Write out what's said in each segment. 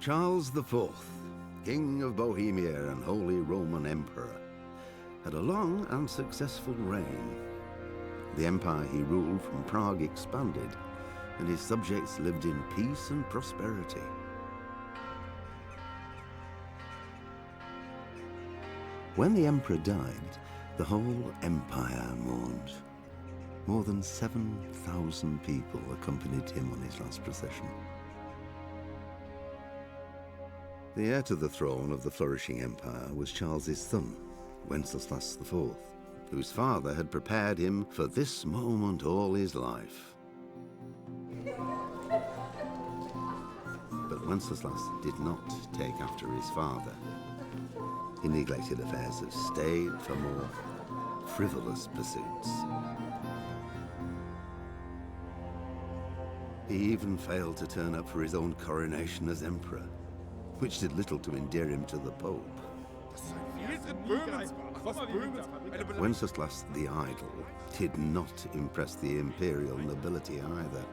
Charles IV, King of Bohemia and Holy Roman Emperor, had a long and successful reign. The empire he ruled from Prague expanded, and his subjects lived in peace and prosperity. When the emperor died, the whole empire mourned. More than 7,000 people accompanied him on his last procession. The heir to the throne of the flourishing empire was Charles's son, Wenceslas IV, whose father had prepared him for this moment all his life. But Wenceslas did not take after his father. He neglected affairs of state for more frivolous pursuits. He even failed to turn up for his own coronation as emperor, which did little to endear him to the Pope. Wenceslas the Idle did not impress the imperial nobility either.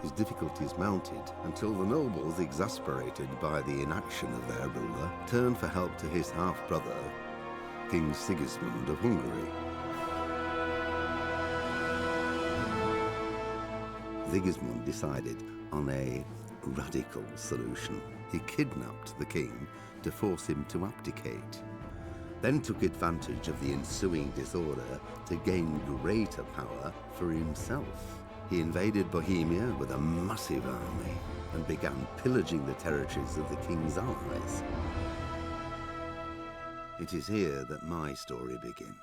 His difficulties mounted until the nobles, exasperated by the inaction of their ruler, turned for help to his half-brother, King Sigismund of Hungary. Sigismund decided on a radical solution. He kidnapped the king to force him to abdicate, then took advantage of the ensuing disorder to gain greater power for himself. He invaded Bohemia with a massive army and began pillaging the territories of the king's allies. It is here that my story begins.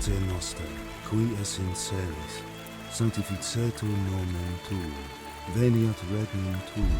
Pater noster, qui es in celis, sanctificetur nomen tuum, veniat regnum tuum.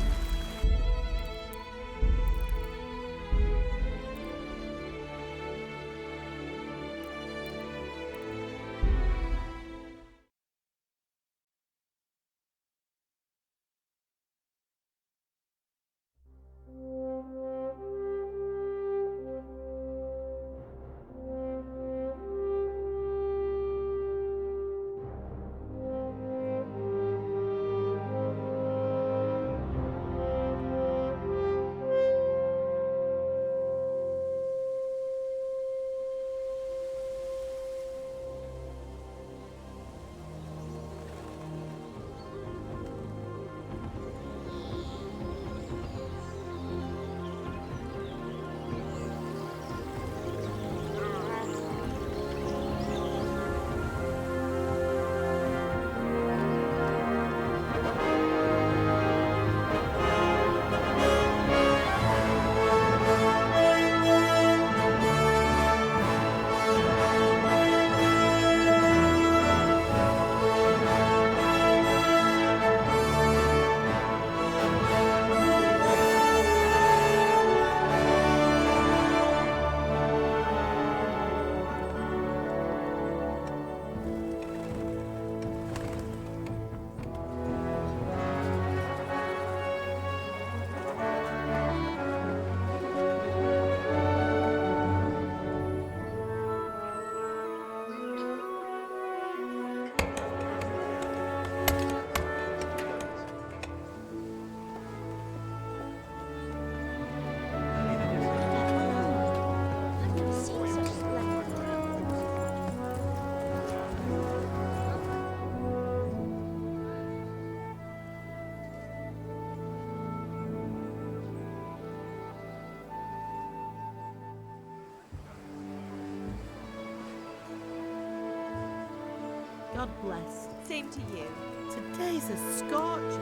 God bless. Same to you. Today's a scorcher.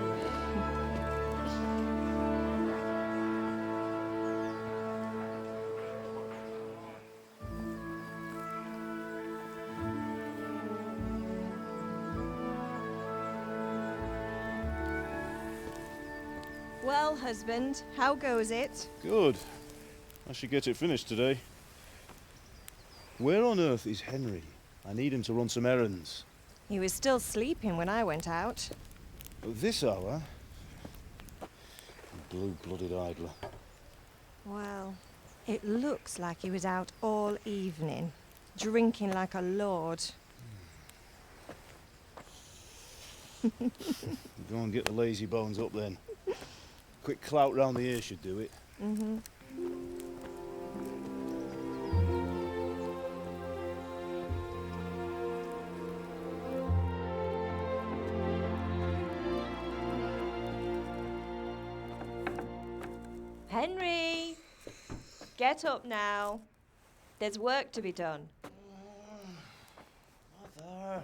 Well, husband, how goes it? Good. I should get it finished today. Where on earth is Henry? I need him to run some errands. He was still sleeping when I went out. At this hour? Blue-blooded idler. Well, it looks like he was out all evening, drinking like a lord. Go and get the lazy bones up then. Quick clout round the ear should do it. Mm-hmm. Henry! Get up now. There's work to be done. Mother.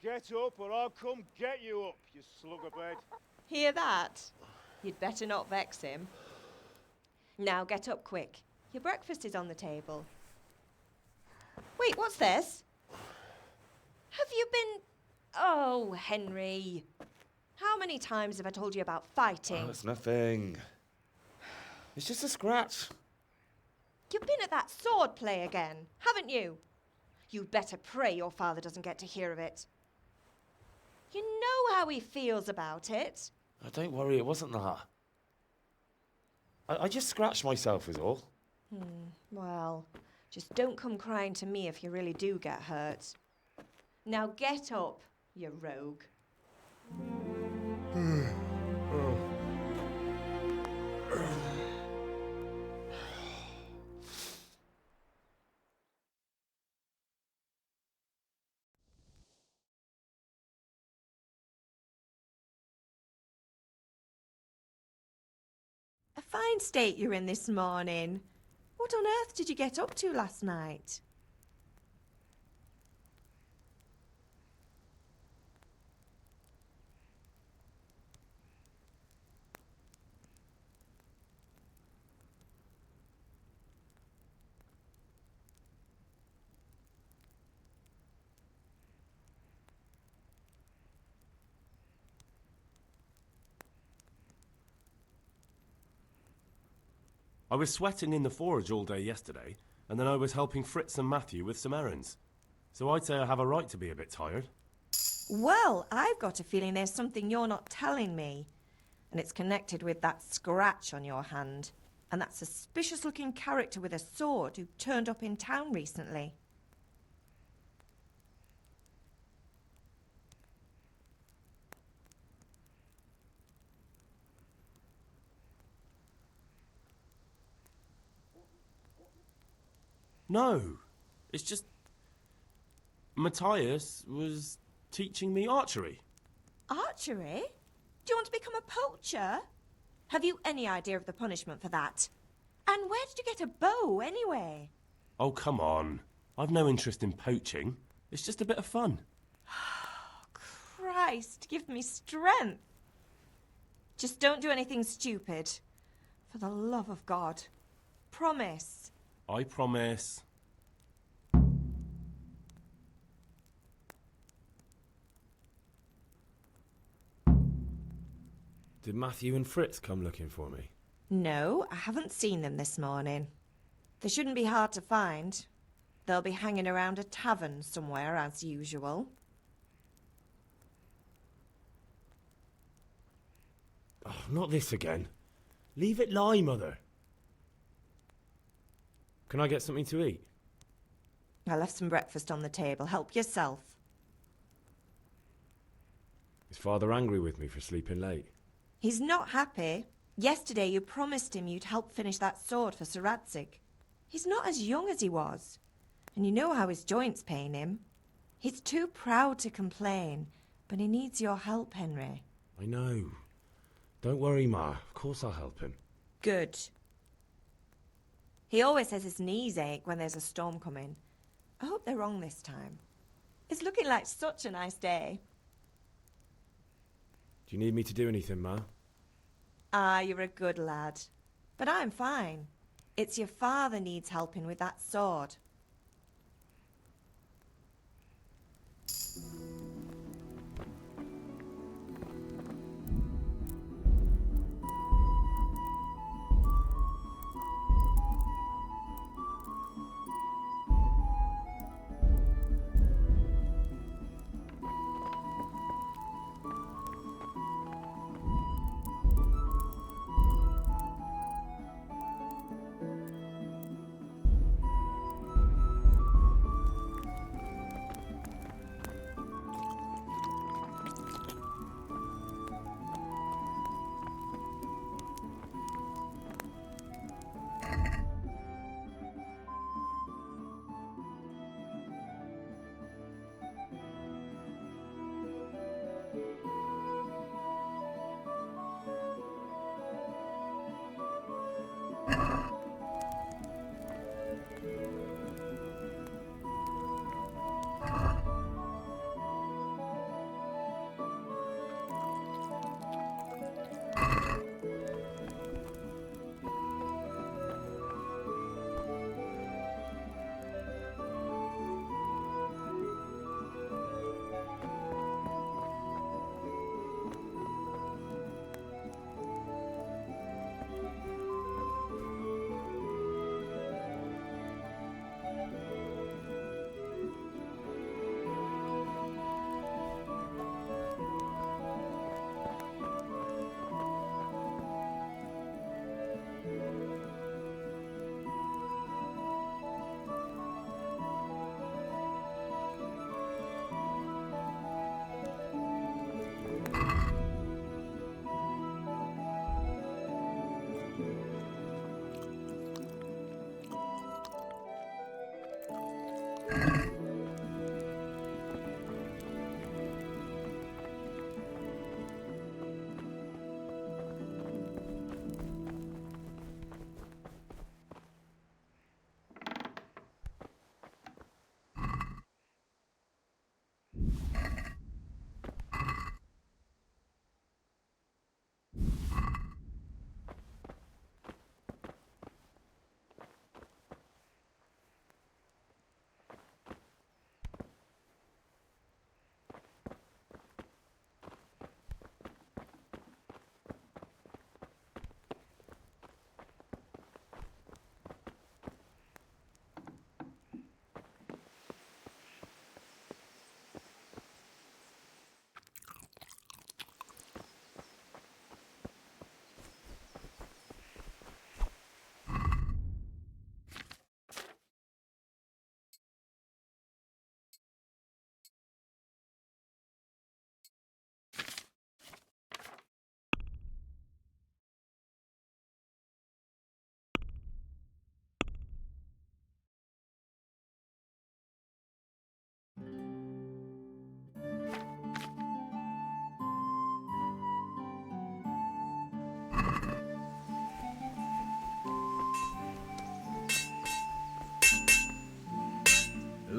Get up or I'll come get you up, you slugabed. Hear that? You'd better not vex him. Now get up quick. Your breakfast is on the table. Wait, what's this? Have you been... Oh, Henry. How many times have I told you about fighting? Oh, it's nothing. It's just a scratch. You've been at that sword play again, haven't you? You'd better pray your father doesn't get to hear of it. You know how he feels about it. Oh, don't worry, it wasn't that. I just scratched myself is all. Well, just don't come crying to me if you really do get hurt. Now get up, you rogue. A fine state you're in this morning. What on earth did you get up to last night? I was sweating in the forge all day yesterday, and then I was helping Fritz and Matthew with some errands. So I'd say I have a right to be a bit tired. Well, I've got a feeling there's something you're not telling me. And it's connected with that scratch on your hand. And that suspicious-looking character with a sword who turned up in town recently. No, it's just... Matthias was teaching me archery. Archery? Do you want to become a poacher? Have you any idea of the punishment for that? And where did you get a bow, anyway? Oh, come on. I've no interest in poaching. It's just a bit of fun. Christ, give me strength. Just don't do anything stupid. For the love of God. Promise. I promise. Did Matthew and Fritz come looking for me? No, I haven't seen them this morning. They shouldn't be hard to find. They'll be hanging around a tavern somewhere, as usual. Oh, not this again. Leave it lie, Mother. Can I get something to eat? I left some breakfast on the table. Help yourself. Is Father angry with me for sleeping late? He's not happy. Yesterday you promised him you'd help finish that sword for Sir Radzig. He's not as young as he was. And you know how his joints pain him. He's too proud to complain, but he needs your help, Henry. I know. Don't worry, Ma. Of course I'll help him. Good. He always says his knees ache when there's a storm coming. I hope they're wrong this time. It's looking like such a nice day. Do you need me to do anything, Ma? Ah, you're a good lad. But I'm fine. It's your father needs helping with that sword.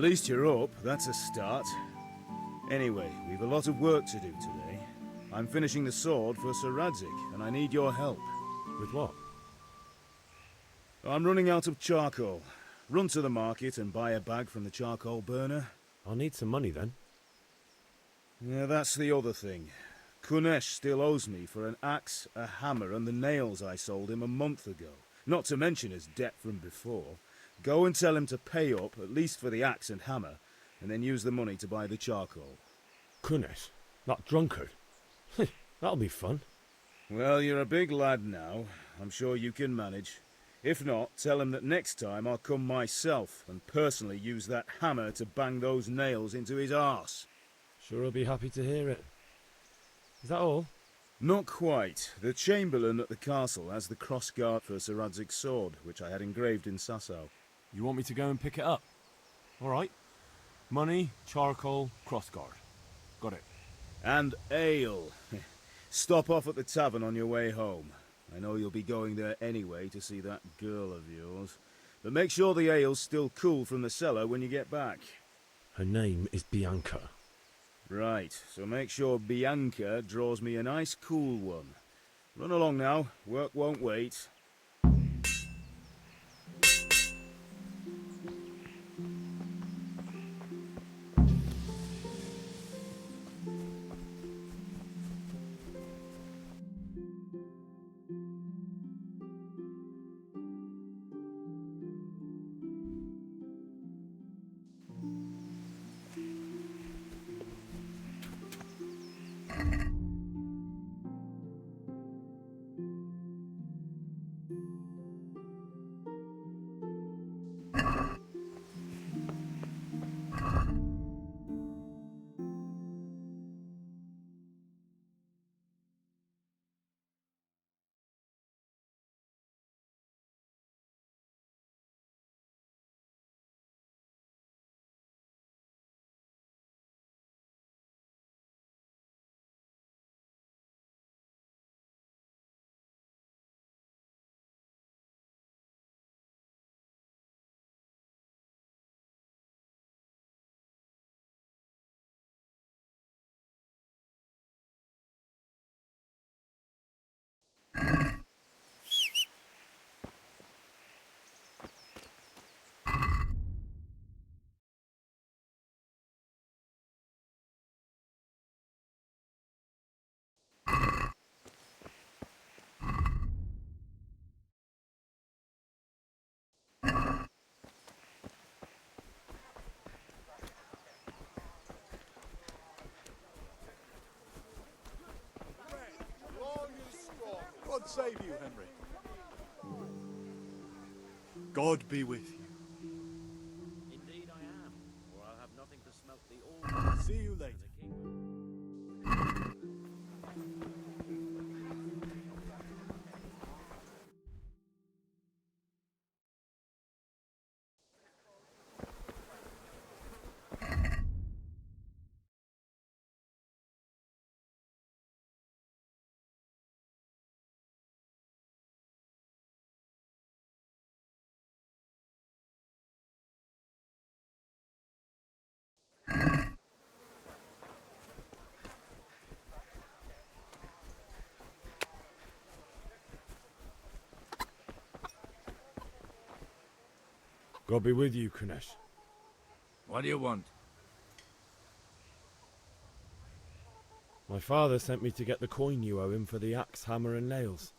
least you're up. That's a start. Anyway, we've a lot of work to do today. I'm finishing the sword for Sir Radzig, and I need your help. With what? I'm running out of charcoal. Run to the market and buy a bag from the charcoal burner. I'll need some money then. Yeah, that's the other thing. Kunesh still owes me for an axe, a hammer, and the nails I sold him a month ago. Not to mention his debt from before. Go and tell him to pay up, at least for the axe and hammer, and then use the money to buy the charcoal. Kunesh? That drunkard? That'll be fun. Well, you're a big lad now. I'm sure you can manage. If not, tell him that next time I'll come myself and personally use that hammer to bang those nails into his arse. Sure, I'll be happy to hear it. Is that all? Not quite. The Chamberlain at the castle has the crossguard for Sir Radzig's sword, which I had engraved in Sasau. You want me to go and pick it up? All right. Money, charcoal, crossguard. Got it. And ale. Stop off at the tavern on your way home. I know you'll be going there anyway to see that girl of yours. But make sure the ale's still cool from the cellar when you get back. Her name is Bianca. Right, so make sure Bianca draws me a nice cool one. Run along now, work won't wait. God save you, Henry. God be with you. Indeed I am, or I'll have nothing to smoke the altar. See you later. God be with you, Kunesh. What do you want? My father sent me to get the coin you owe him for the axe, hammer and nails.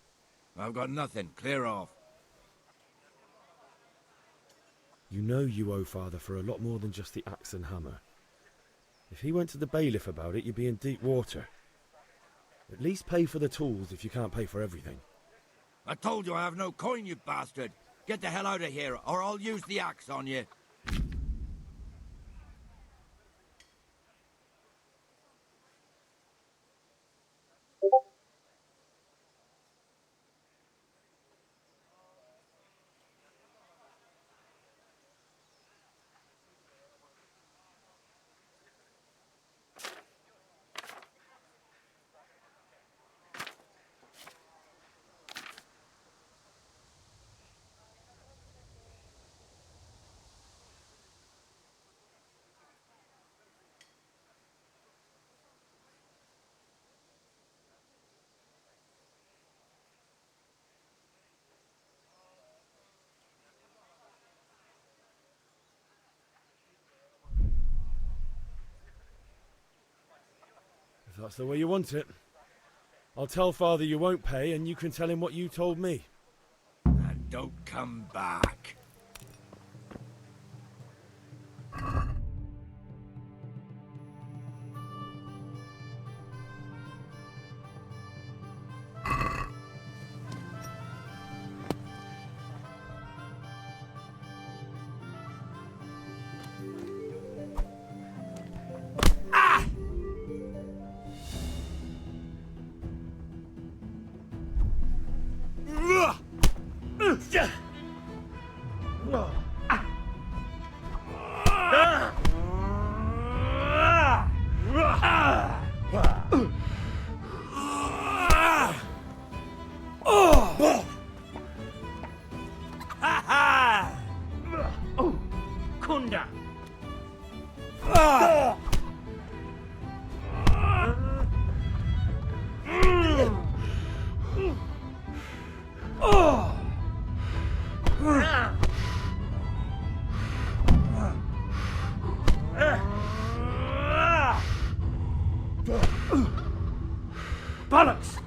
I've got nothing. Clear off. You know you owe father for a lot more than just the axe and hammer. If he went to the bailiff about it, you'd be in deep water. At least pay for the tools if you can't pay for everything. I told you I have no coin, you bastard. Get the hell out of here, or I'll use the axe on you. that's the way you want it. I'll tell Father you won't pay, and you can tell him what you told me. And don't come back. Kunda! Bollocks!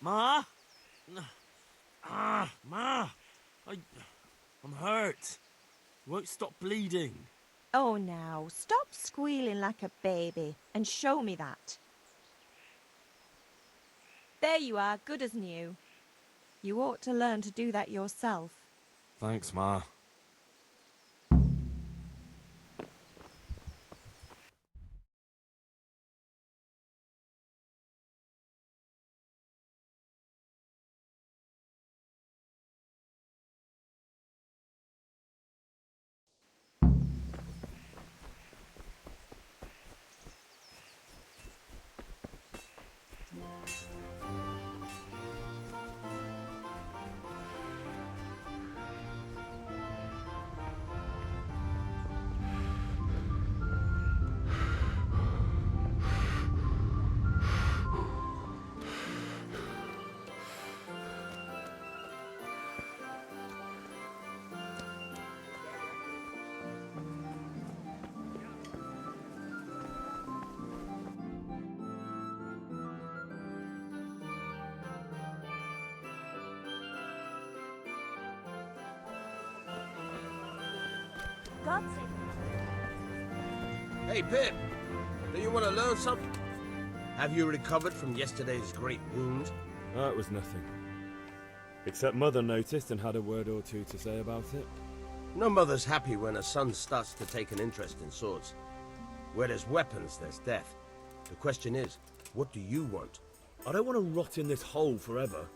Ma? Ma! I'm hurt. Won't stop bleeding. Oh, now, stop squealing like a baby and show me that. There you are, good as new. You ought to learn to do that yourself. Thanks, Ma. God's sake. Hey, Pip, do you want to learn something? Have you recovered from yesterday's great wound? That was nothing. Except Mother noticed and had a word or two to say about it. No mother's happy when her son starts to take an interest in swords. Where there's weapons, there's death. The question is, what do you want? I don't want to rot in this hole forever.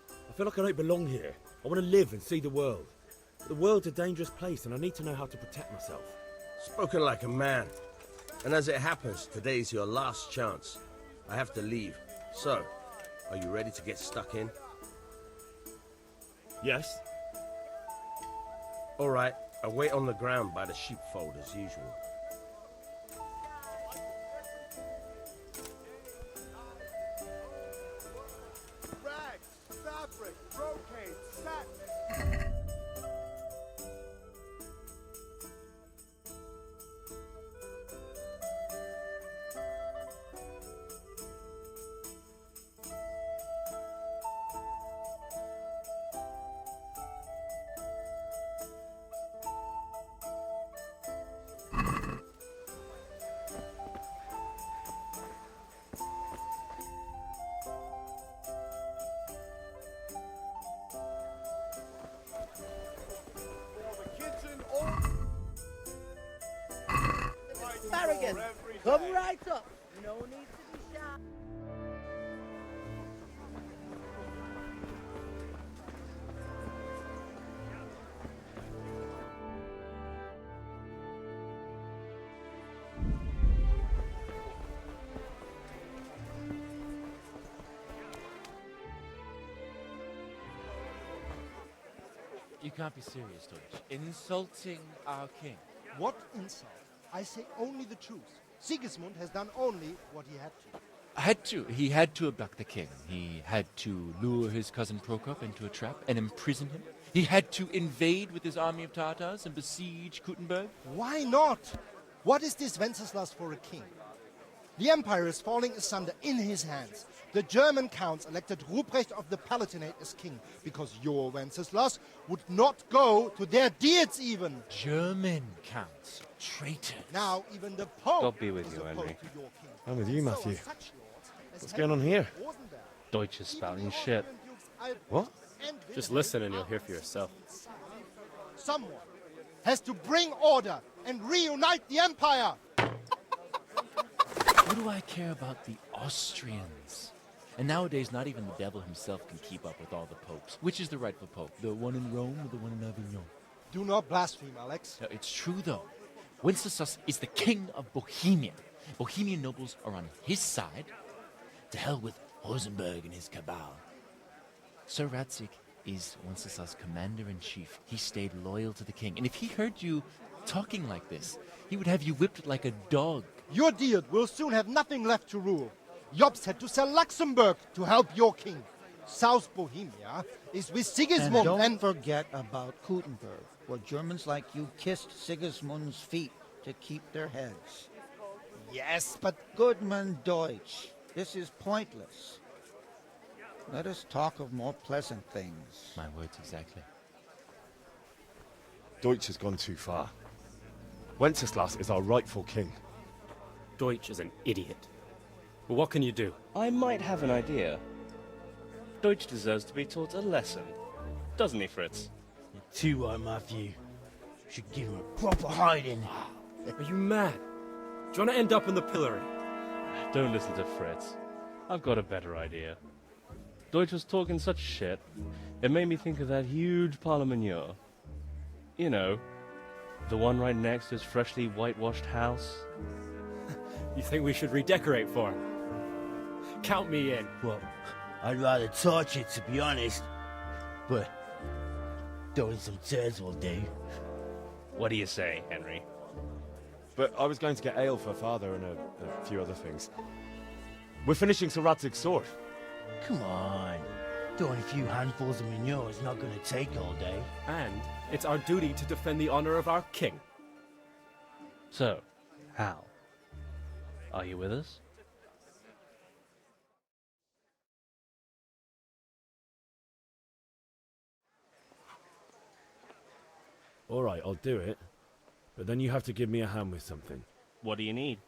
I feel like I don't belong here. I want to live and see the world. The world's a dangerous place and I need to know how to protect myself. Spoken like a man. And as it happens, today's your last chance. I have to leave. So, are you ready to get stuck in? Yes? All right, I'll wait on the ground by the sheepfold as usual. Rags, fabric, brocade, satin. Come right up. No need to be shy. You can't be serious, Deutsch. Insulting our king. What insult? I say only the truth. Sigismund has done only what he had to. Had to. He had to abduct the king. He had to lure his cousin Prokop into a trap and imprison him. He had to invade with his army of Tatars and besiege Kuttenberg. Why not? What is this Wenceslas for a king? The empire is falling asunder in his hands. The German counts elected Ruprecht of the Palatinate as king because your Wenceslas would not go to their deeds even. German counts. Traitors. Now even the Pope God be with is you, opposed Henry. to your king. I'm with you, So Matthew. are such lords as What's going on here? Rosenberg. Deutsch is spouting shit. What? Just listen and you'll hear for yourself. Someone has to bring order and reunite the empire. What do I care about the Austrians? And nowadays, not even the devil himself can keep up with all the popes. Which is the rightful pope? The one in Rome or the one in Avignon? Do not blaspheme, Alex. No, it's true, though. Wenceslas is the king of Bohemia. Bohemian nobles are on his side. To hell with Rosenberg and his cabal. Sir Radzik is Wenceslas' commander-in-chief. He stayed loyal to the king. And if he heard you talking like this, he would have you whipped like a dog. Your Diet will soon have nothing left to rule. Jobst had to sell Luxembourg to help your king. South Bohemia is with Sigismund And don't forget about Kuttenberg, where Germans like you kissed Sigismund's feet to keep their heads. Yes, but Goodman Deutsch, this is pointless. Let us talk of more pleasant things. My words exactly. Deutsch has gone too far. Wenceslas is our rightful king. Deutsch is an idiot. But what can you do? I might have an idea. Deutsch deserves to be taught a lesson. Doesn't he, Fritz? You're too right, Matthew. Should give him a proper hiding. Are you mad? Do you want to end up in the pillory? Don't listen to Fritz. I've got a better idea. Deutsch was talking such shit, it made me think of that huge parliament. You know, the one right next to his freshly whitewashed house. You think we should redecorate for him? Count me in. Well, I'd rather torch it, to be honest. But throwing some turds will do. What do you say, Henry? But I was going to get ale for father and a few other things. We're finishing Sir Radzig's sword. Come on. Throwing a few handfuls of manure is not going to take all day. And it's our duty to defend the honor of our king. So, Hal, are you with us? All right, I'll do it. But then you have to give me a hand with something. What do you need?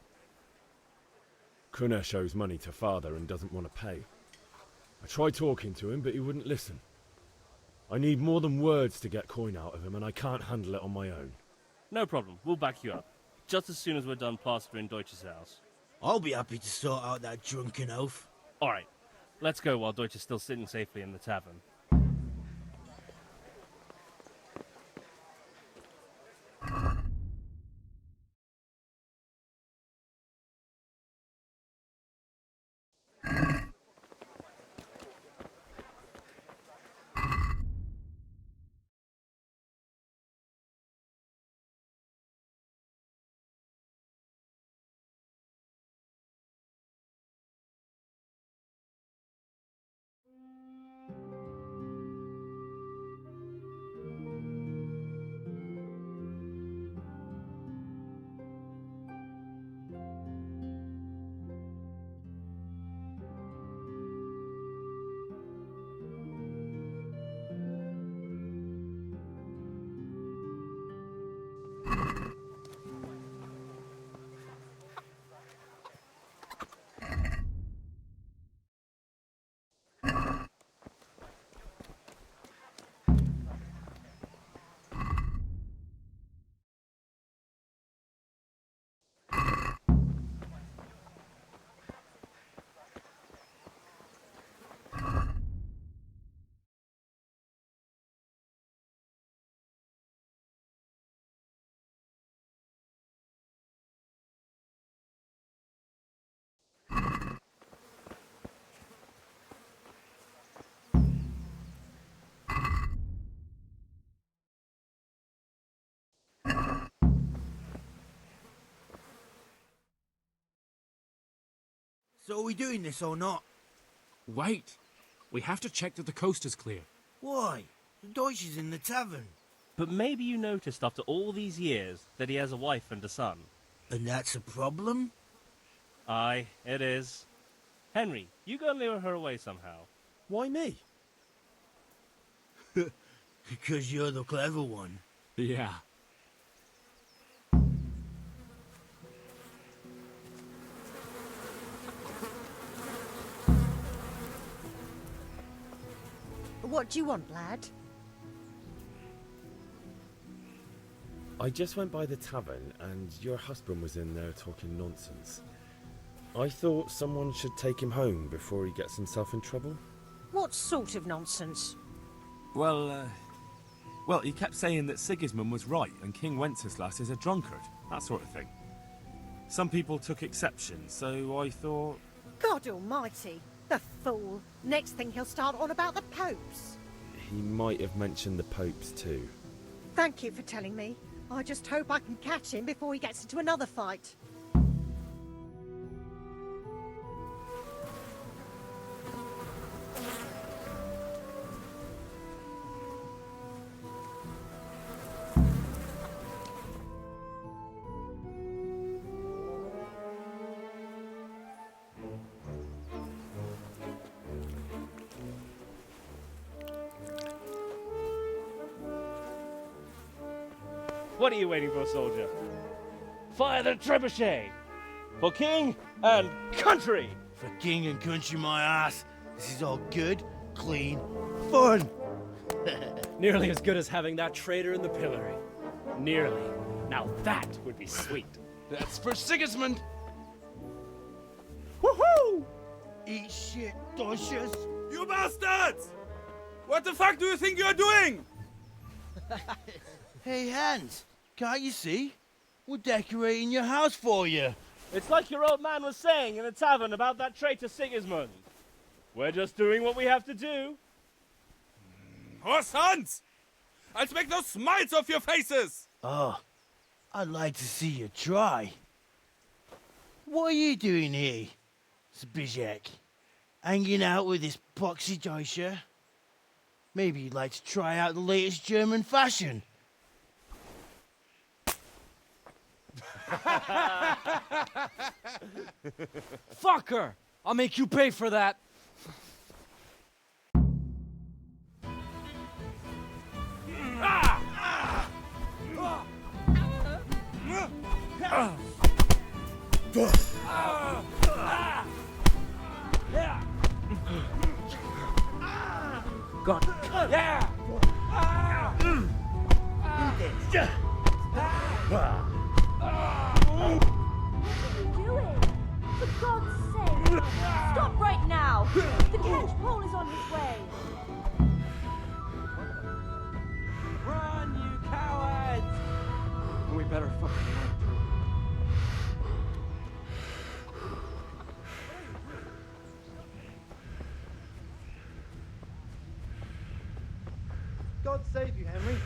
Kunesh owes money to father and doesn't want to pay. I tried talking to him, but he wouldn't listen. I need more than words to get coin out of him, and I can't handle it on my own. No problem, we'll back you up. Just as soon as we're done plastering Deutsch's house. I'll be happy to sort out that drunken oaf. Alright, let's go while Deutsch is still sitting safely in the tavern. So are we doing this or not? Wait. We have to check that the coast is clear. Why? The Deutsch is in the tavern. But maybe you noticed after all these years that he has a wife and a son. And that's a problem? Aye, it is. Henry, you go and lure her away somehow. Why me? Because you're the clever one. Yeah. What do you want, lad? I just went by the tavern and your husband was in there talking nonsense. I thought someone should take him home before he gets himself in trouble. What sort of nonsense? Well, he kept saying that Sigismund was right and King Wenceslas is a drunkard, that sort of thing. Some people took exception, so I thought... God almighty, the fool. Next thing he'll start on about the popes. He might have mentioned the popes too. Thank you for telling me. I just hope I can catch him before he gets into another fight. What are you waiting for, soldier? Fire the trebuchet! For king and country! For king and country, my ass. This is all good, clean, fun. Nearly as good as having that traitor in the pillory. Nearly. Now that would be sweet. That's for Sigismund! Woohoo! Eat shit, Deutsches. You bastards! What the fuck do you think you're doing? Hey, Hans, can't you see? We're decorating your house for you. It's like your old man was saying in the tavern about that traitor Sigismund. We're just doing what we have to do. Oh, sons! I'll make those smiles off your faces! Oh, I'd like to see you try. What are you doing here, Zbigniew? Hanging out with this poxy Deutscher? Maybe you'd like to try out the latest German fashion. Fucker! I'll make you pay for that. God. Yeah! What are you doing? For God's sake! Stop right now! The catch pole is on his way! Run, you cowards! We better fucking run. God save you, Henry.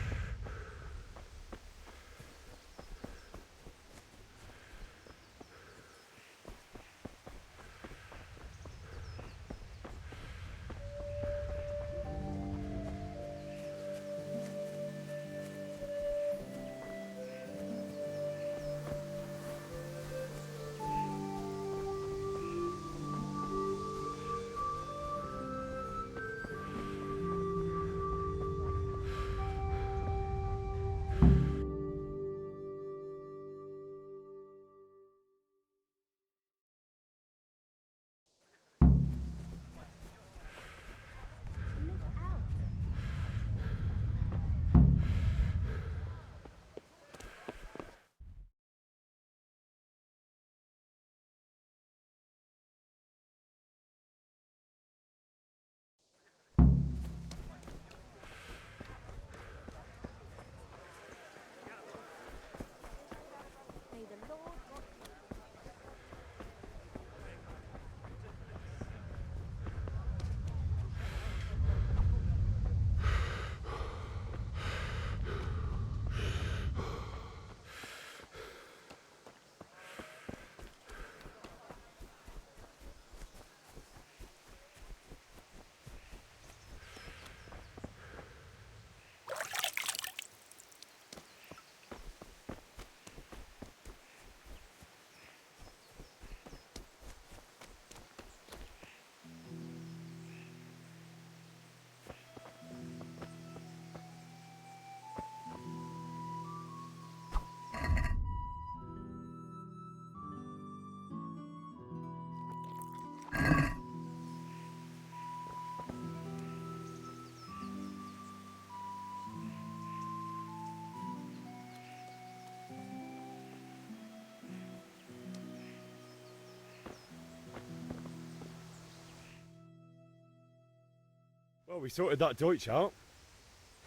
Well, we sorted that Deutsch out.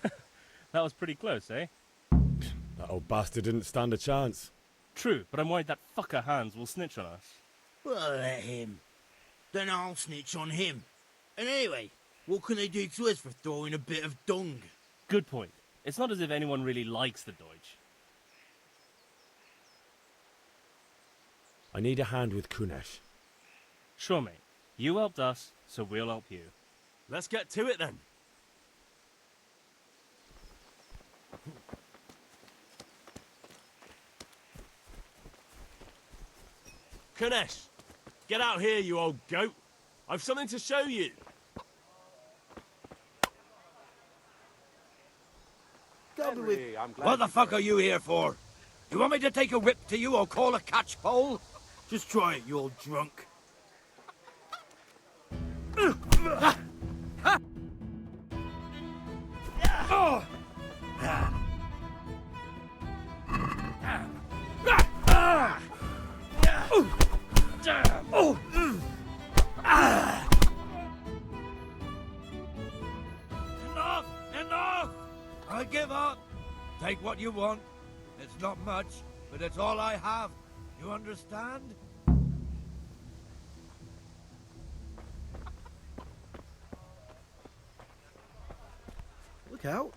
That was pretty close, eh? That old bastard didn't stand a chance. True, but I'm worried that fucker Hans will snitch on us. Well, let him. Then I'll snitch on him. And anyway, what can they do to us for throwing a bit of dung? Good point. It's not as if anyone really likes the Deutsch. I need a hand with Kunesh. Sure, mate. You helped us, so we'll help you. Let's get to it then. Kunesh, get out here, you old goat. I've something to show you. Henry, what the fuck are you here for? You want me to take a whip to you or call a catchpole? Just try it, you old drunk. Enough! Enough! I give up. Take what you want. It's not much, but it's all I have. You understand? Look out.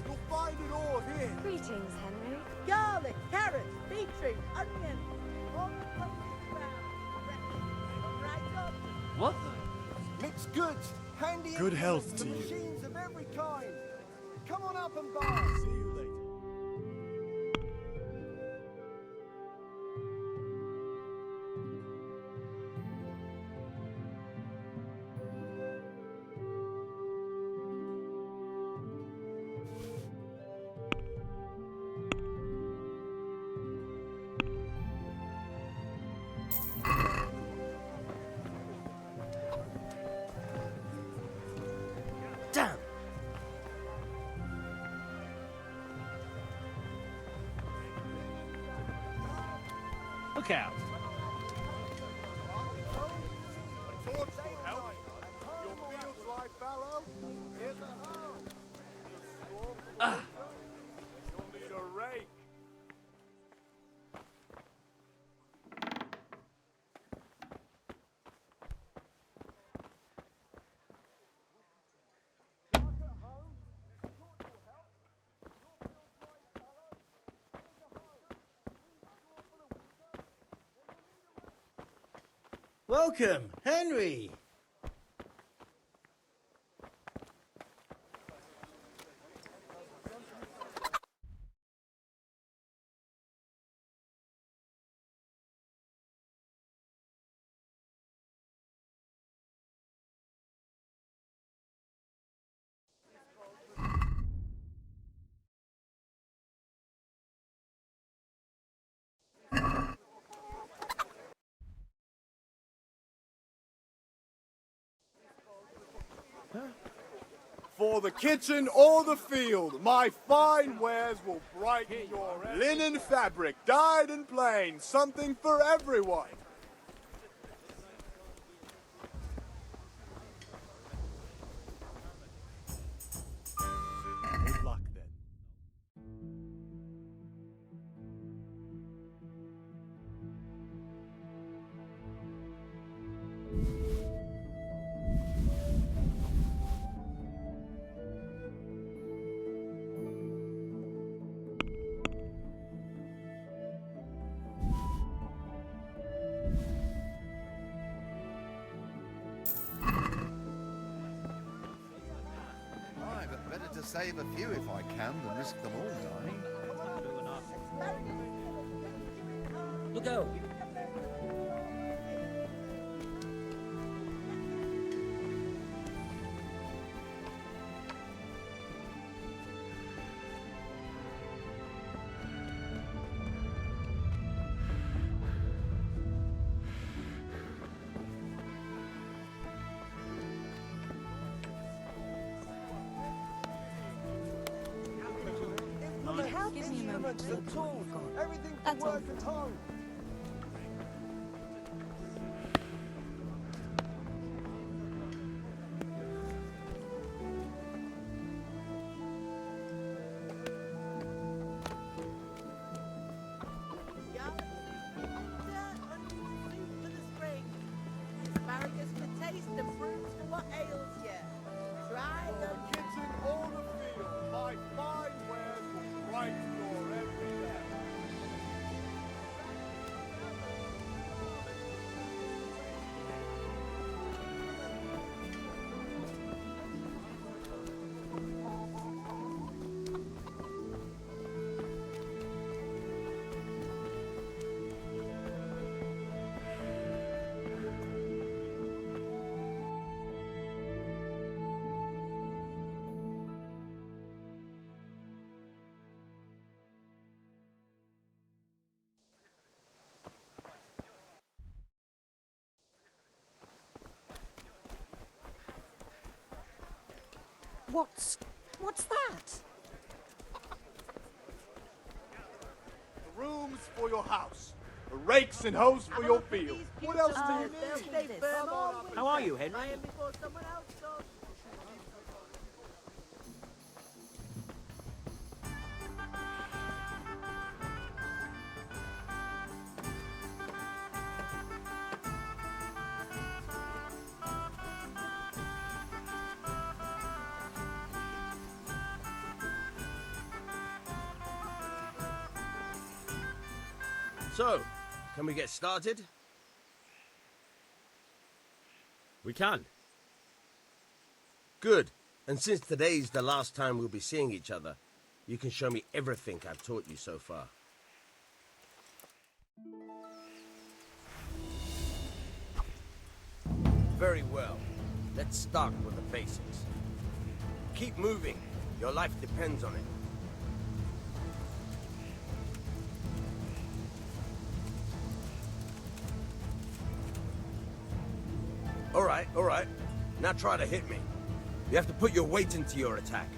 You'll find it all here. Greetings, Henry. Garlic, carrots, beetroot, onion. All the produce around. Right up. What Mixed goods, handy Good health implements, to you. machines of every kind. Come on up and buy. See you later. Damn! Look out. Your fields lie fallow. Here's a hoe. You'll need a rake. Welcome, Henry. For the kitchen or the field, my fine wares will brighten your linen fabric, dyed and plain, something for everyone. Good luck then. better save a few if I can than risk them all dying. Look out! Give me a moment to look at what you've got. Everything for That's all. work and home. Asparagus for taste and fruits for what ails you. Try For the kitchen or the field, my fine wares will brighten your every day. What's that? The rooms for your house, the rakes and hoes for your field. What else do you need? How are you, Henry? Before someone else does. So, can we get started? We can. Good. And since today's the last time we'll be seeing each other, you can show me everything I've taught you so far. Very well. Let's start with the basics. Keep moving. Your life depends on it. All right. Now try to hit me. You have to put your weight into your attack.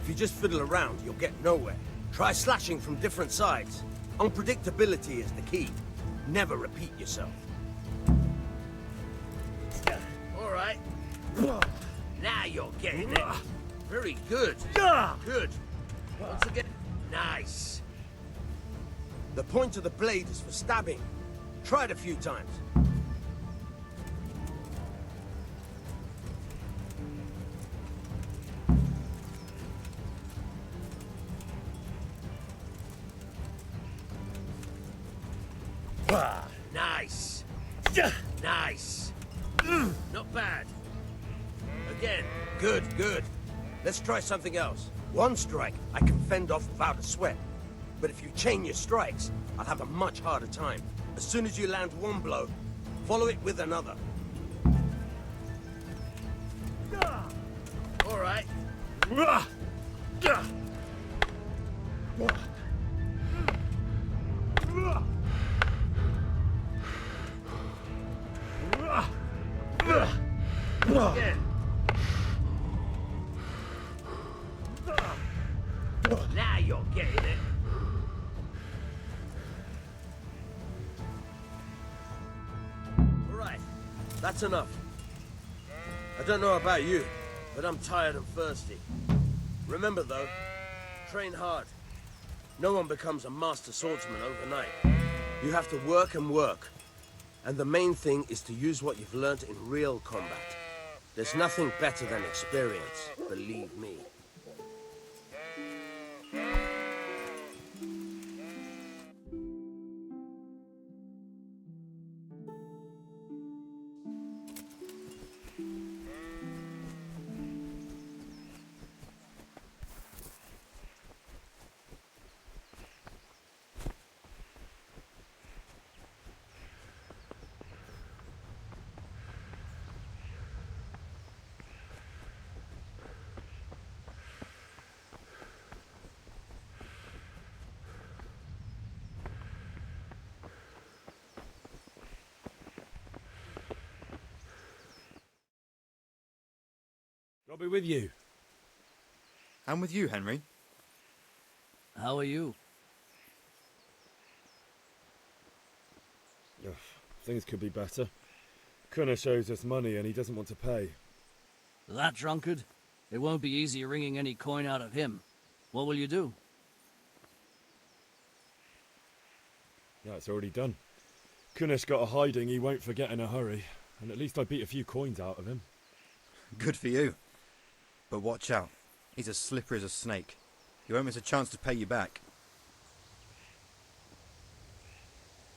If you just fiddle around, you'll get nowhere. Try slashing from different sides. Unpredictability is the key. Never repeat yourself. All right. Now you're getting it. Very good. Good. Once again. Nice. The point of the blade is for stabbing. Try it a few times. Nice. Nice. Not bad. Again. Good. Let's try something else. One strike I can fend off without a sweat. But if you chain your strikes, I'll have a much harder time. As soon as you land one blow, follow it with another. All right. Again. Now you're getting it. All right, that's enough. I don't know about you, but I'm tired and thirsty. Remember though, train hard. No one becomes a master swordsman overnight. You have to work and work. And the main thing is to use what you've learned in real combat. There's nothing better than experience, believe me. I'll be with you. And with you, Henry. How are you? Ugh, things could be better. Kunesh owes us money and he doesn't want to pay. That drunkard? It won't be easy wringing any coin out of him. What will you do? Yeah, it's already done. Kunesh got a hiding he won't forget in a hurry, and at least I beat a few coins out of him. Good for you. But watch out. He's as slippery as a snake. He won't miss a chance to pay you back.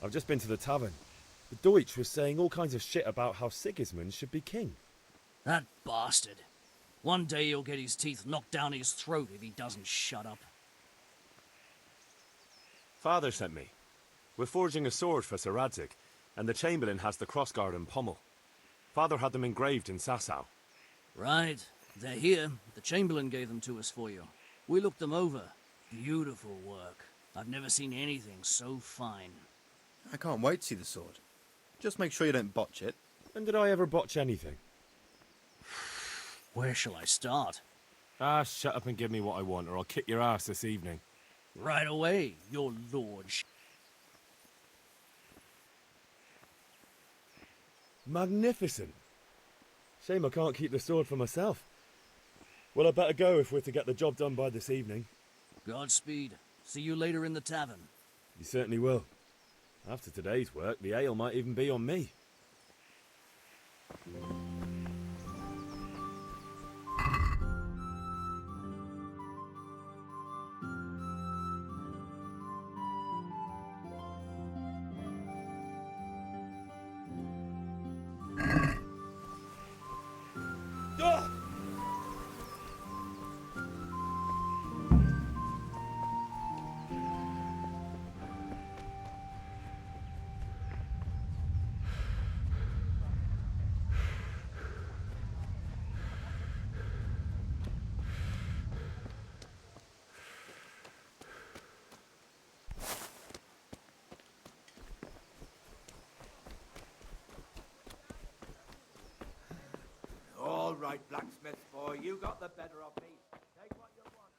I've just been to the tavern. The Deutsch was saying all kinds of shit about how Sigismund should be king. That bastard. One day he'll get his teeth knocked down his throat if he doesn't shut up. Father sent me. We're forging a sword for Sir Radzig, and the Chamberlain has the crossguard and pommel. Father had them engraved in Sasau. Right. They're here. The Chamberlain gave them to us for you. We looked them over. Beautiful work. I've never seen anything so fine. I can't wait to see the sword. Just make sure you don't botch it. When did I ever botch anything? Where shall I start? Ah, shut up and give me what I want, or I'll kick your ass this evening. Right away, your lordship. Magnificent. Shame I can't keep the sword for myself. Well, I better go if we're to get the job done by this evening. Godspeed. See you later in the tavern. You certainly will. After today's work, the ale might even be on me. All right, blacksmith boy, you got the better of me. Take what you want.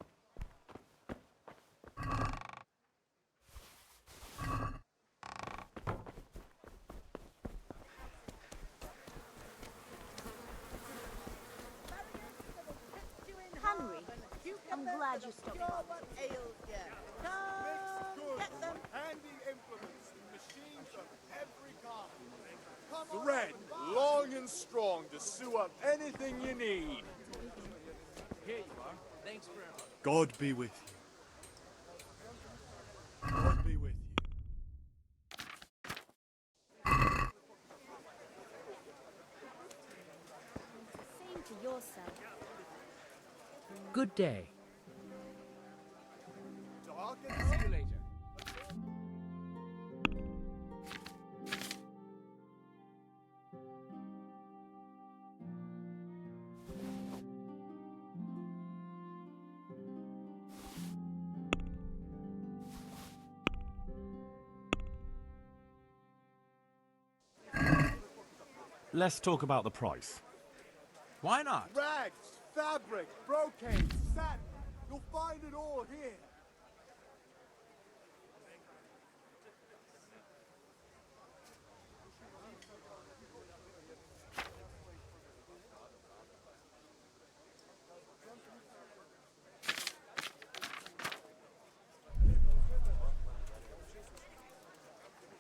Henry, I'm glad you stopped by. What ails you? Come, get them. Handy implements and machines of every kind. Thread, long and strong to sew up anything you need. Here you are. Thanks for everything. God be with you. God be with you. Same to yourself. Good day. So I'll get See you later. Let's talk about the price. Why not? rags, fabric, brocade, satin. You'll find it all here.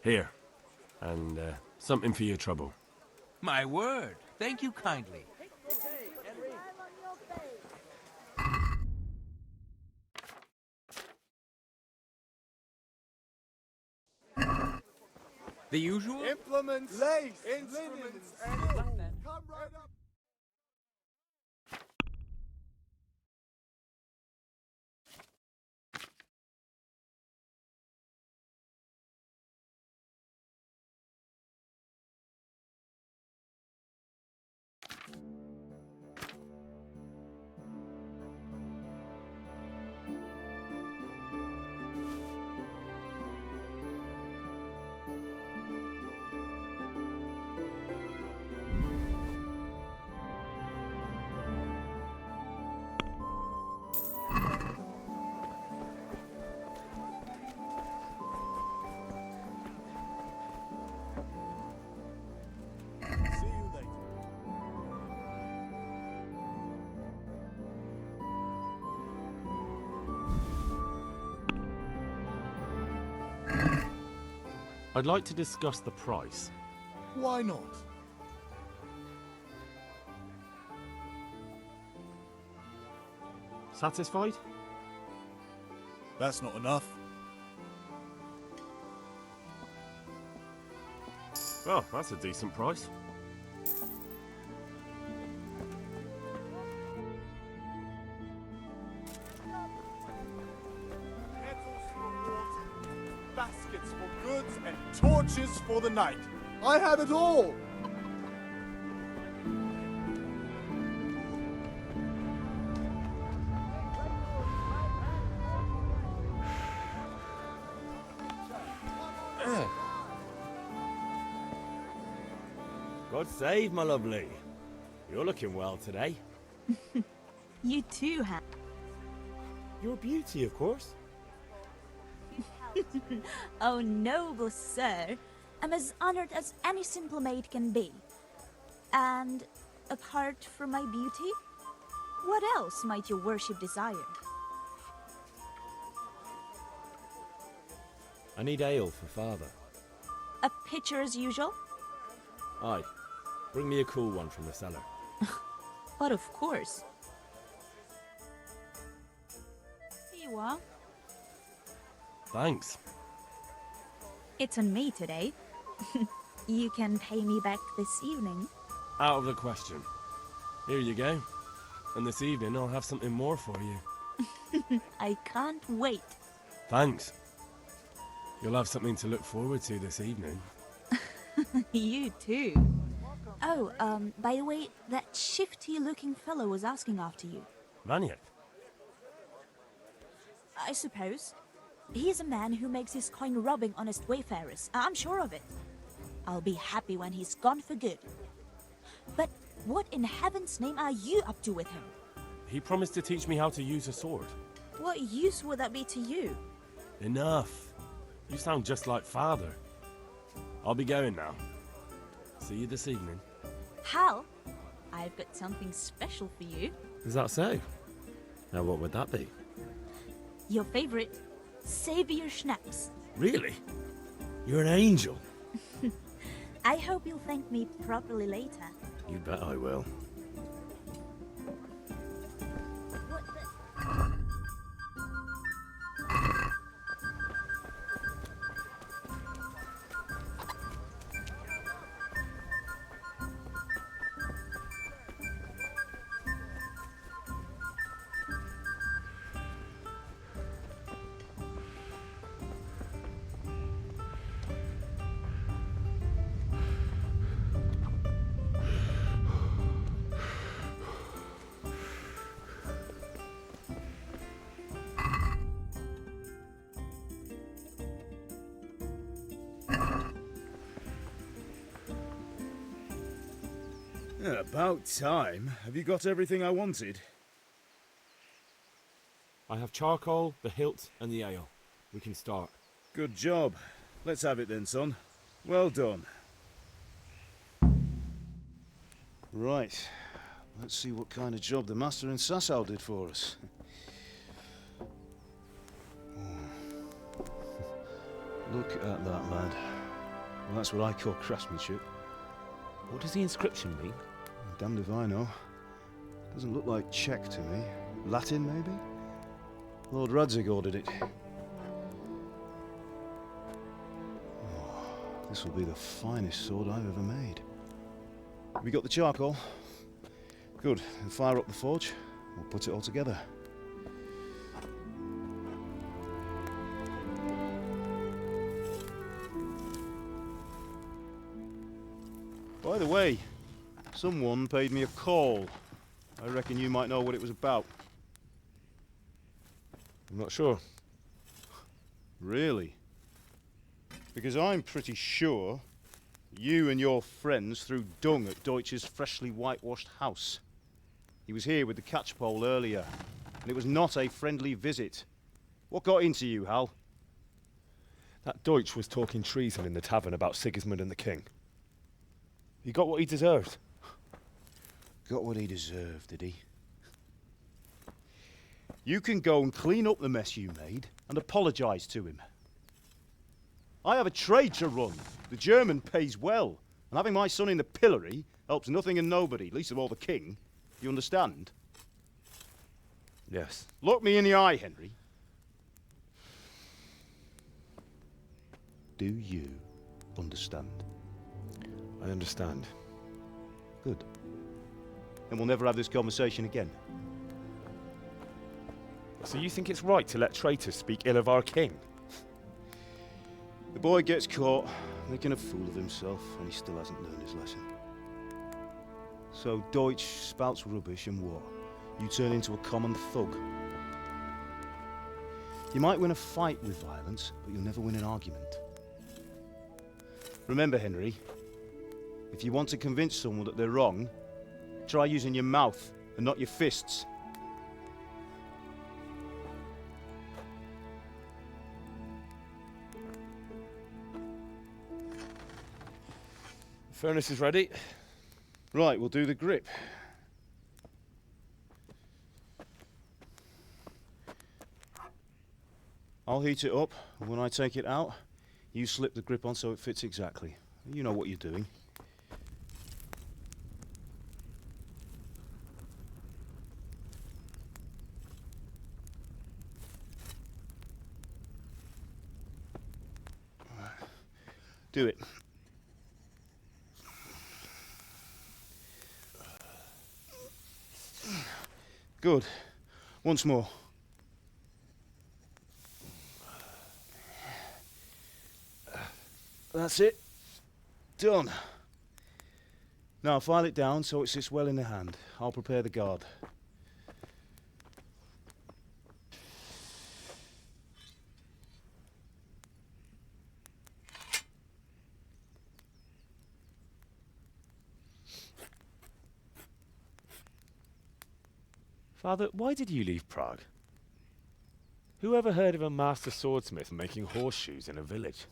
Here. And something for your trouble. My word. Thank you kindly. The usual? Implements, lace, instruments, and come right up. I'd like to discuss the price. Why not? Satisfied? That's not enough. Oh, that's a decent price. Kettles for water, baskets for goods, and torches for the night. I have it all! God save, my lovely. You're looking well today. You too, Han. Your beauty, of course. Oh, noble sir. I'm as honored as any simple maid can be. And apart from my beauty, what else might your worship desire? I need ale for father. A pitcher as usual? Aye. Bring me a cool one from the cellar. But of course. Here you are. Thanks. It's on me today. You can pay me back this evening. Out of the question. Here you go. And this evening I'll have something more for you. I can't wait. Thanks. You'll have something to look forward to this evening. You too. Oh, by the way, that shifty-looking fellow was asking after you. Vanier? I suppose. He's a man who makes his coin robbing honest wayfarers. I'm sure of it. I'll be happy when he's gone for good. But what in heaven's name are you up to with him? He promised to teach me how to use a sword. What use would that be to you? Enough. You sound just like father. I'll be going now. See you this evening. Hal, I've got something special for you. Is that so? Now what would that be? Your favorite Savior Schnapps. Really? You're an angel. I hope you'll thank me properly later. You bet I will. What the... Yeah, about time. Have you got everything I wanted? I have charcoal, the hilt, and the ale. We can start. Good job. Let's have it then, son. Well done. Right. Let's see what kind of job the master in Sasau did for us. Look at that, lad. Well, that's what I call craftsmanship. What does the inscription mean? Damned if I know. Doesn't look like Czech to me. Latin, maybe? Lord Radzig ordered it. Oh, this will be the finest sword I've ever made. We got the charcoal? Good. Then fire up the forge. We'll put it all together. By the way, someone paid me a call. I reckon you might know what it was about. I'm not sure. Really? Because I'm pretty sure you and your friends threw dung at Deutsch's freshly whitewashed house. He was here with the catchpole earlier, and it was not a friendly visit. What got into you, Hal? That Deutsch was talking treason in the tavern about Sigismund and the king. He got what he deserved. Got what he deserved, did he? You can go and clean up the mess you made and apologise to him. I have a trade to run. The German pays well, and having my son in the pillory helps nothing and nobody, least of all the king. You understand? Yes. Look me in the eye, Henry. Do you understand? I understand. Good. Then we'll never have this conversation again. So you think it's right to let traitors speak ill of our king? The boy gets caught, making a fool of himself, and he still hasn't learned his lesson. So Deutsch spouts rubbish, and what? You turn into a common thug. You might win a fight with violence, but you'll never win an argument. Remember, Henry, if you want to convince someone that they're wrong, try using your mouth and not your fists. The furnace is ready. Right, we'll do the grip. I'll heat it up, and when I take it out, you slip the grip on so it fits exactly. You know what you're doing. Do it. Good. Once more. That's it. Done. Now file it down so it sits well in the hand. I'll prepare the guard. Father, why did you leave Prague? Who ever heard of a master swordsmith making horseshoes in a village?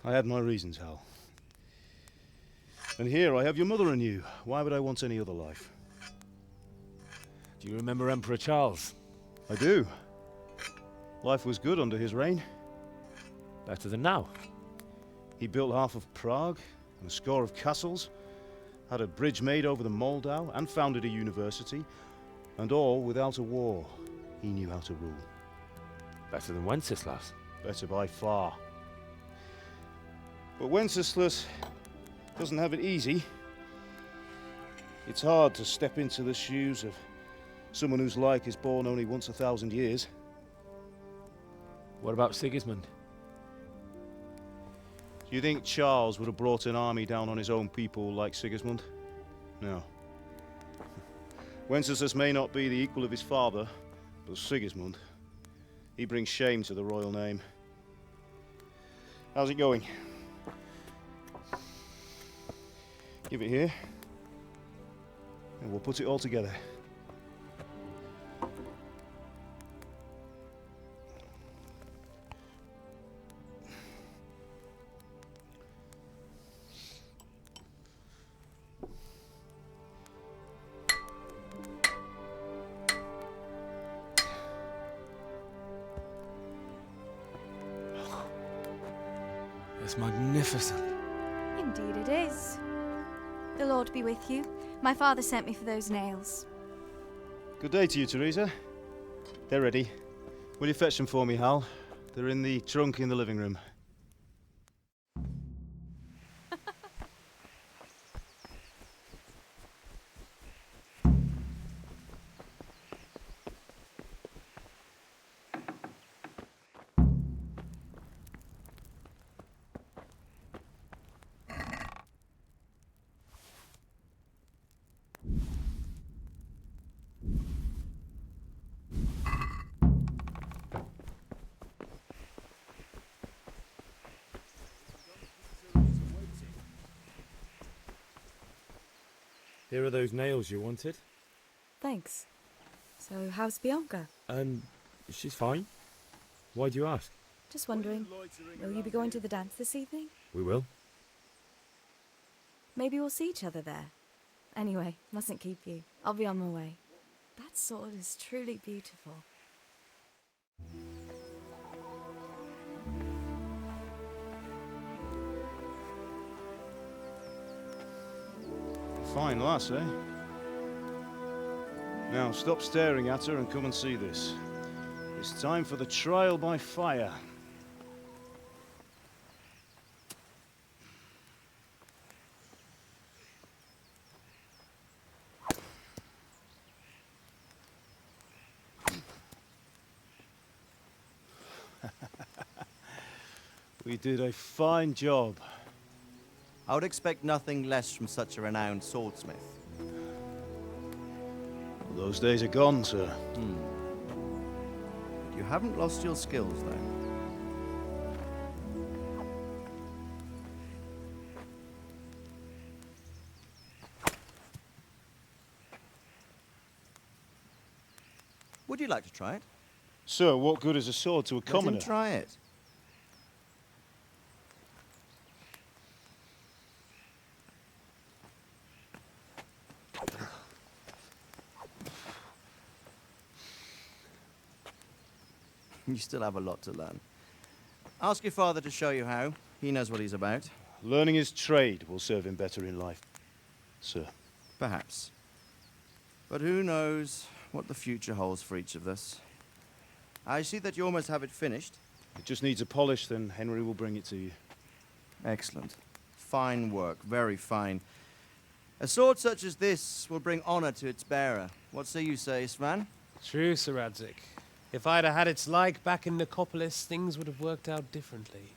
I had my reasons, Hal. And here I have your mother and you. Why would I want any other life? Do you remember Emperor Charles? I do. Life was good under his reign. Better than now. He built half of Prague and a score of castles, had a bridge made over the Moldau, and founded a university, and all without a war. He knew how to rule. Better than Wenceslas. Better by far. But Wenceslas doesn't have it easy. It's hard to step into the shoes of someone whose like is born only once 1,000 years. What about Sigismund? Do you think Charles would have brought an army down on his own people like Sigismund? No. Wenceslas may not be the equal of his father, but Sigismund, he brings shame to the royal name. How's it going? Give it here, and we'll put it all together. It's magnificent. Indeed it is. The Lord be with you. My father sent me for those nails. Good day to you, Teresa. They're ready. Will you fetch them for me, Hal? They're in the trunk in the living room. Here are those nails you wanted. Thanks. So, how's Bianca? She's fine. Why do you ask? Just wondering, will you be going to the dance this evening? We will. Maybe we'll see each other there. Anyway, mustn't keep you. I'll be on my way. That sword is truly beautiful. Fine lass, eh? Now, stop staring at her and come and see this. It's time for the trial by fire. We did a fine job. I would expect nothing less from such a renowned swordsmith. Well, those days are gone, sir. You haven't lost your skills, though. Would you like to try it? Sir, what good is a sword to a commoner? Let him try it. You still have a lot to learn. Ask your father to show you how. He knows what he's about. Learning his trade will serve him better in life, sir. Perhaps. But who knows what the future holds for each of us. I see that you almost have it finished. It just needs a polish, then Henry will bring it to you. Excellent. Fine work, very fine. A sword such as this will bring honor to its bearer. What say you, Svan? True, Sir Radzik. If I'd have had its like back in Nicopolis, things would have worked out differently.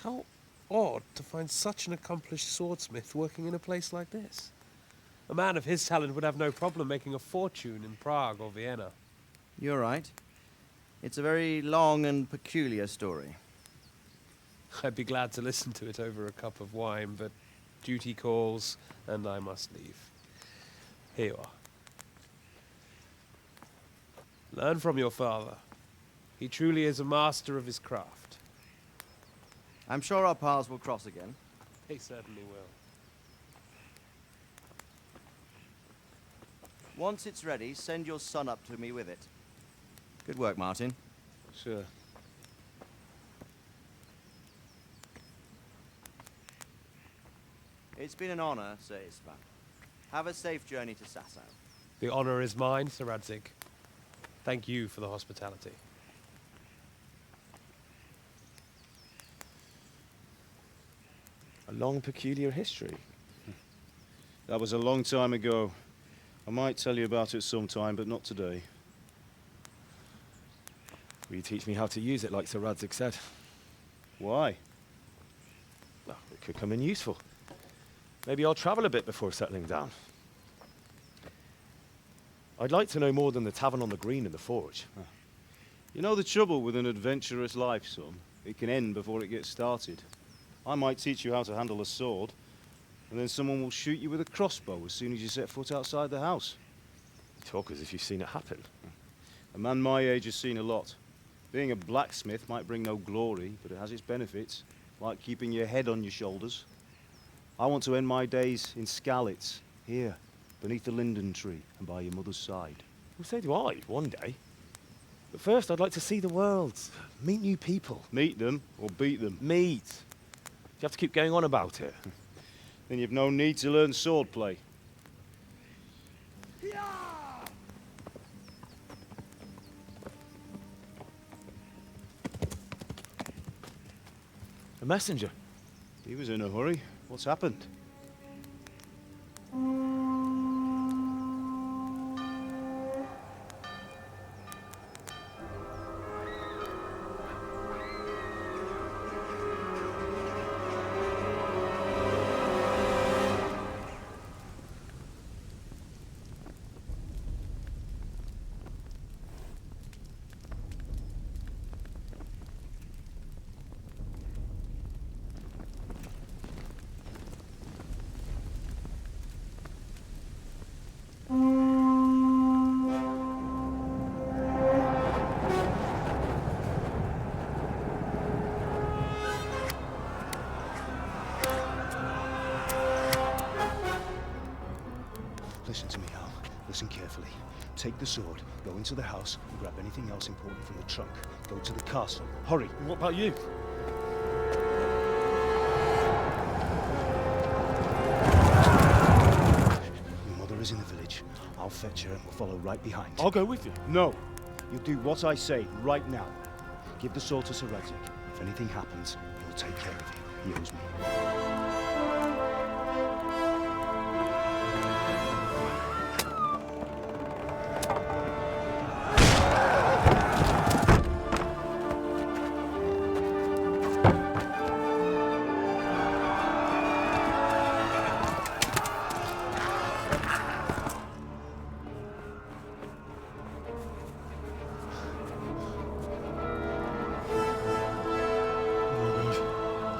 How odd to find such an accomplished swordsmith working in a place like this. A man of his talent would have no problem making a fortune in Prague or Vienna. You're right. It's a very long and peculiar story. I'd be glad to listen to it over a cup of wine, but duty calls, and I must leave. Here you are. Learn from your father. He truly is a master of his craft. I'm sure our paths will cross again. He certainly will. Once it's ready, send your son up to me with it. Good work, Martin. Sure. It's been an honor, Sir Isvan. Have a safe journey to Sasau. The honor is mine, Sir Radzik. Thank you for the hospitality. A long, peculiar history. That was a long time ago. I might tell you about it sometime, but not today. Will you teach me how to use it, like Sir Radzik said? Why? Well, it could come in useful. Maybe I'll travel a bit before settling down. I'd like to know more than the tavern on the green and the forge. You know the trouble with an adventurous life, son? It can end before it gets started. I might teach you how to handle a sword, and then someone will shoot you with a crossbow as soon as you set foot outside the house. You talk as if you've seen it happen. A man my age has seen a lot. Being a blacksmith might bring no glory, but it has its benefits, like keeping your head on your shoulders. I want to end my days in Skalitz, here, beneath the linden tree and by your mother's side. Well, so do I, one day. But first, I'd like to see the world, meet new people. Meet them or beat them? Meet. You have to keep going on about it. Then you've no need to learn swordplay. A messenger. He was in a hurry. What's happened? Listen to me, Hal. Listen carefully. Take the sword, go into the house, and grab anything else important from the trunk. Go to the castle. Hurry! What about you? fetch her and we'll follow right behind. I'll go with you. No. You'll do what I say right now. Give the sword to Sir Radzik. If anything happens, he'll take care of you. He owes me.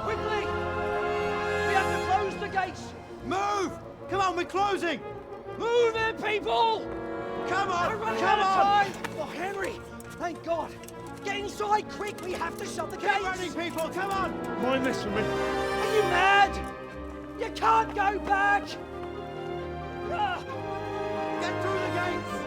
Quickly! We have to close the gates! Move! Come on, we're closing! Move it, people! Come on! We're running Come out of on! time! Oh, Henry! Thank God! Get inside, quick! We have to shut the gates! Get running, people! Come on! Mind this for me. Are you mad? You can't go back! Ah. Get through the gates!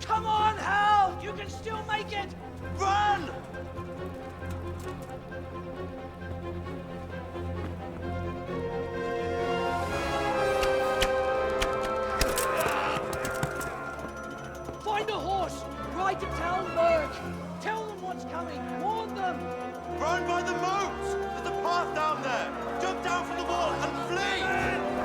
Come on, Hal! You can still make it! Run! Find a horse! Ride to Talmberg! Tell them what's coming! Warn them! Run by the moat! There's a path down there! Jump down from the wall and flee!